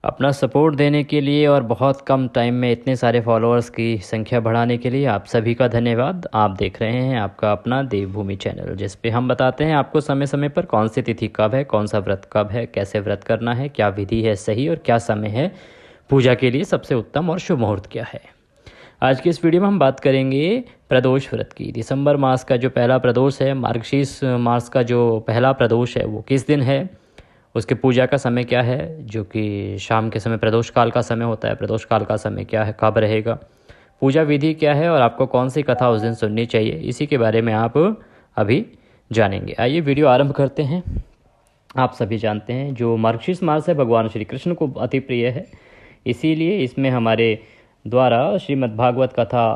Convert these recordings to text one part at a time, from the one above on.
अपना सपोर्ट देने के लिए और बहुत कम टाइम में इतने सारे फॉलोअर्स की संख्या बढ़ाने के लिए आप सभी का धन्यवाद। आप देख रहे हैं आपका अपना देवभूमि चैनल, जिस पे हम बताते हैं आपको समय समय पर कौन सी तिथि कब है, कौन सा व्रत कब है, कैसे व्रत करना है, क्या विधि है सही और क्या समय है पूजा के लिए सबसे उत्तम और शुभ मुहूर्त क्या है। आज की इस वीडियो में हम बात करेंगे प्रदोष व्रत की। दिसंबर मास का जो पहला प्रदोष है, मार्गशीर्ष मास का जो पहला प्रदोष है, वो किस दिन है, उसके पूजा का समय क्या है, जो कि शाम के समय प्रदोष काल का समय होता है। प्रदोष काल का समय क्या है, कब रहेगा, पूजा विधि क्या है और आपको कौन सी कथा उस दिन सुननी चाहिए, इसी के बारे में आप अभी जानेंगे। आइए वीडियो आरंभ करते हैं। आप सभी जानते हैं जो मार्गशीर्ष मास है भगवान श्री कृष्ण को अति प्रिय है, इसीलिए इसमें हमारे द्वारा श्रीमद् भागवत कथा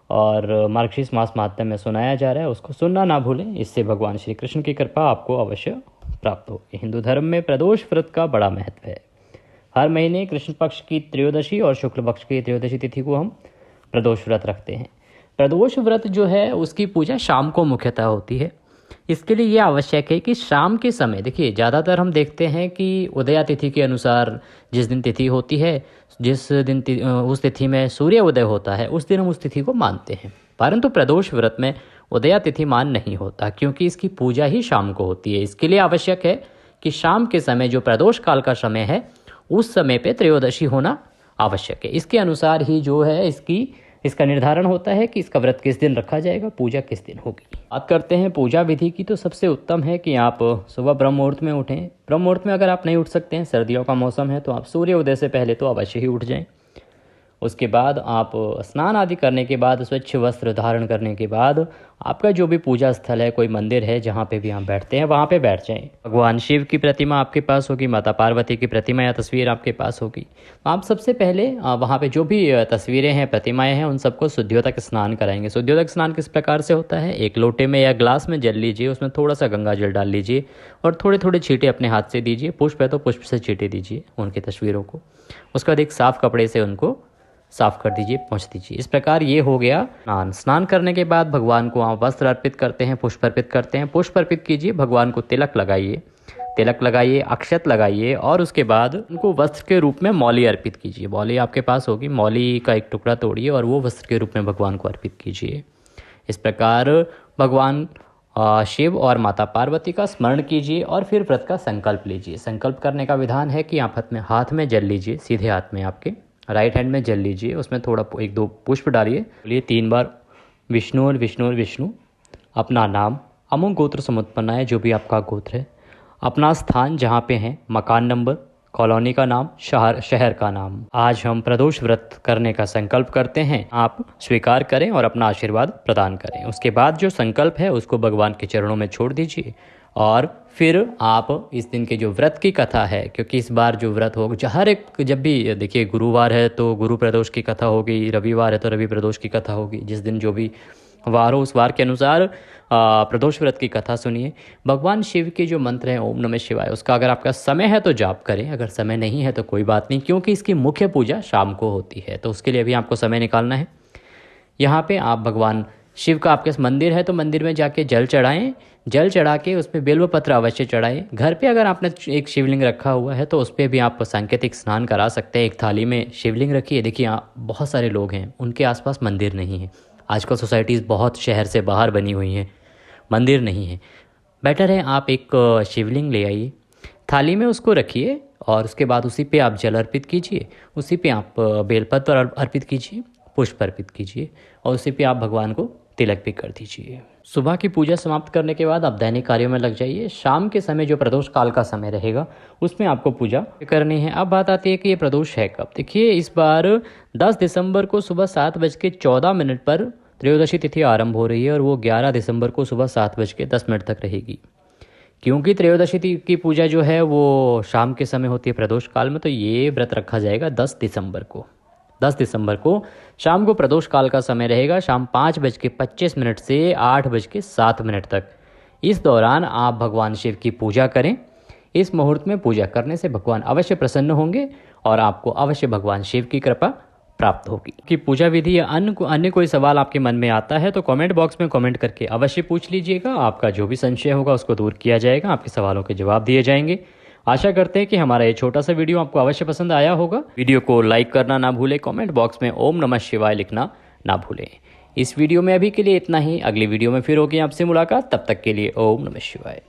और मार्गशीर्ष मास महात्म्य में सुनाया जा रहा है, उसको सुनना ना भूलें। इससे भगवान श्री कृष्ण की कृपा आपको अवश्य प्राप्त होगी। हिंदू धर्म में प्रदोष व्रत का बड़ा महत्व है। हर महीने कृष्ण पक्ष की त्रयोदशी और शुक्ल पक्ष की त्रयोदशी तिथि को हम प्रदोष व्रत रखते हैं। प्रदोष व्रत जो है उसकी पूजा शाम को मुख्यतः होती है। इसके लिए यह आवश्यक है कि शाम के समय, देखिए ज़्यादातर हम देखते हैं कि उदया तिथि के अनुसार जिस दिन तिथि होती है, जिस दिन उस तिथि में सूर्य उदय होता है, उस दिन हम उस तिथि को मानते हैं। परंतु प्रदोष व्रत में उदया तिथि मान नहीं होता, क्योंकि इसकी पूजा ही शाम को होती है। इसके लिए आवश्यक है कि शाम के समय जो प्रदोष काल का समय है, उस समय पे त्रयोदशी होना आवश्यक है। इसके अनुसार ही जो है इसका निर्धारण होता है कि इसका व्रत किस दिन रखा जाएगा, पूजा किस दिन होगी। बात करते हैं पूजा विधि की, तो सबसे उत्तम है कि आप सुबह ब्रह्म मुहूर्त में उठें। ब्रह्म मुहूर्त में अगर आप नहीं उठ सकते हैं, सर्दियों का मौसम है, तो आप सूर्य उदय से पहले तो अवश्य ही उठ जाएं। उसके बाद आप स्नान आदि करने के बाद, स्वच्छ वस्त्र धारण करने के बाद, आपका जो भी पूजा स्थल है, कोई मंदिर है जहाँ पे भी आप बैठते हैं, वहाँ पे बैठ जाएं। भगवान शिव की प्रतिमा आपके पास होगी, माता पार्वती की प्रतिमा या तस्वीर आपके पास होगी। आप सबसे पहले वहाँ पे जो भी तस्वीरें हैं, प्रतिमाएं हैं, उन सबको शुद्धियोतक स्नान कराएंगे। शुद्धियोतक स्नान किस प्रकार से होता है, एक लोटे में या ग्लास में जल लीजिए, उसमें थोड़ा सा गंगा जल डाल लीजिए और थोड़े थोड़े छींटे अपने हाथ से दीजिए। पुष्प है तो पुष्प से छींटे दीजिए उनकी तस्वीरों को। उसके बाद एक साफ कपड़े से उनको साफ कर दीजिए, पोंछ दीजिए। इस प्रकार ये हो गया स्नान। स्नान करने के बाद भगवान को आप वस्त्र अर्पित करते हैं, पुष्प अर्पित करते हैं। पुष्प अर्पित कीजिए, भगवान को तिलक लगाइए, अक्षत लगाइए और उसके बाद उनको वस्त्र के रूप में मौली अर्पित कीजिए। मौली आपके पास होगी, मौली का एक टुकड़ा तोड़िए और वो वस्त्र के रूप में भगवान को अर्पित कीजिए। इस प्रकार भगवान शिव और माता पार्वती का स्मरण कीजिए और फिर व्रत का संकल्प लीजिए। संकल्प करने का विधान है कि आप हाथ में जल लीजिए, सीधे हाथ में आपके राइट हैंड में जल लीजिए, उसमें थोड़ा 1-2 पुष्प डालिए, बोलिए 3 बार विष्णु और विष्णु और विष्णु। अपना नाम, अमुक गोत्र समुत्पन्न है, जो भी आपका गोत्र है, अपना स्थान जहाँ पे हैं, मकान नंबर, कॉलोनी का नाम, शहर का नाम। आज हम प्रदोष व्रत करने का संकल्प करते हैं, आप स्वीकार करें और अपना आशीर्वाद प्रदान करें। उसके बाद जो संकल्प है उसको भगवान के चरणों में छोड़ दीजिए और फिर आप इस दिन के जो व्रत की कथा है, क्योंकि इस बार जो व्रत होगा, हर एक, जब भी देखिए गुरुवार है तो गुरु प्रदोष की कथा होगी, रविवार है तो रवि प्रदोष की कथा होगी। जिस दिन जो भी वार हो उस वार के अनुसार प्रदोष व्रत की कथा सुनिए। भगवान शिव के जो मंत्र हैं ओम नमः शिवाय, उसका अगर आपका समय है तो जाप करें, अगर समय नहीं है तो कोई बात नहीं, क्योंकि इसकी मुख्य पूजा शाम को होती है, तो उसके लिए भी आपको समय निकालना है। यहाँ पे आप भगवान शिव का आपके मंदिर है तो मंदिर में जाके जल चढ़ाएं, जल चढ़ा के उसमें बेल्व पत्र अवश्य चढ़ाएं। घर पे अगर आपने एक शिवलिंग रखा हुआ है तो उस पर भी आप सांकेतिक स्नान करा सकते हैं। एक थाली में शिवलिंग रखिए। देखिए बहुत सारे लोग हैं, उनके आसपास मंदिर नहीं है। आजकल सोसाइटीज़ बहुत शहर से बाहर बनी हुई हैं, मंदिर नहीं है। बेटर है आप एक शिवलिंग ले आइए, थाली में उसको रखिए और उसके बाद उसी पे आप जल अर्पित कीजिए, उसी पे आप बेलपत्र अर्पित कीजिए, पुष्प अर्पित कीजिए और उसी पे आप भगवान को तिलक भी कर दीजिए। सुबह की पूजा समाप्त करने के बाद आप दैनिक कार्यों में लग जाइए। शाम के समय जो प्रदोष काल का समय रहेगा उसमें आपको पूजा करनी है। अब बात आती है कि ये प्रदोष है कब। देखिए इस बार 10 दिसंबर को सुबह 7:14 पर त्रयोदशी तिथि आरंभ हो रही है और वो 11 दिसंबर को सुबह 7:10 तक रहेगी। क्योंकि त्रयोदशी की पूजा जो है वो शाम के समय होती है प्रदोष काल में, तो ये व्रत रखा जाएगा 10 दिसंबर को। 10 दिसंबर को शाम को प्रदोष काल का समय रहेगा, शाम 5:25 से 8:07 तक। इस दौरान आप भगवान शिव की पूजा करें। इस मुहूर्त में पूजा करने से भगवान अवश्य प्रसन्न होंगे और आपको अवश्य भगवान शिव की कृपा प्राप्त होगी। कि पूजा विधि या अन्य कोई सवाल आपके मन में आता है तो कमेंट बॉक्स में कमेंट करके अवश्य पूछ लीजिएगा। आपका जो भी संशय होगा उसको दूर किया जाएगा, आपके सवालों के जवाब दिए जाएंगे। आशा करते हैं कि हमारा ये छोटा सा वीडियो आपको अवश्य पसंद आया होगा। वीडियो को लाइक करना ना भूलें, कमेंट बॉक्स में ओम नमः शिवाय लिखना ना भूलें। इस वीडियो में अभी के लिए इतना ही। अगली वीडियो में फिर होगी आपसे मुलाकात, तब तक के लिए ओम नमः शिवाय।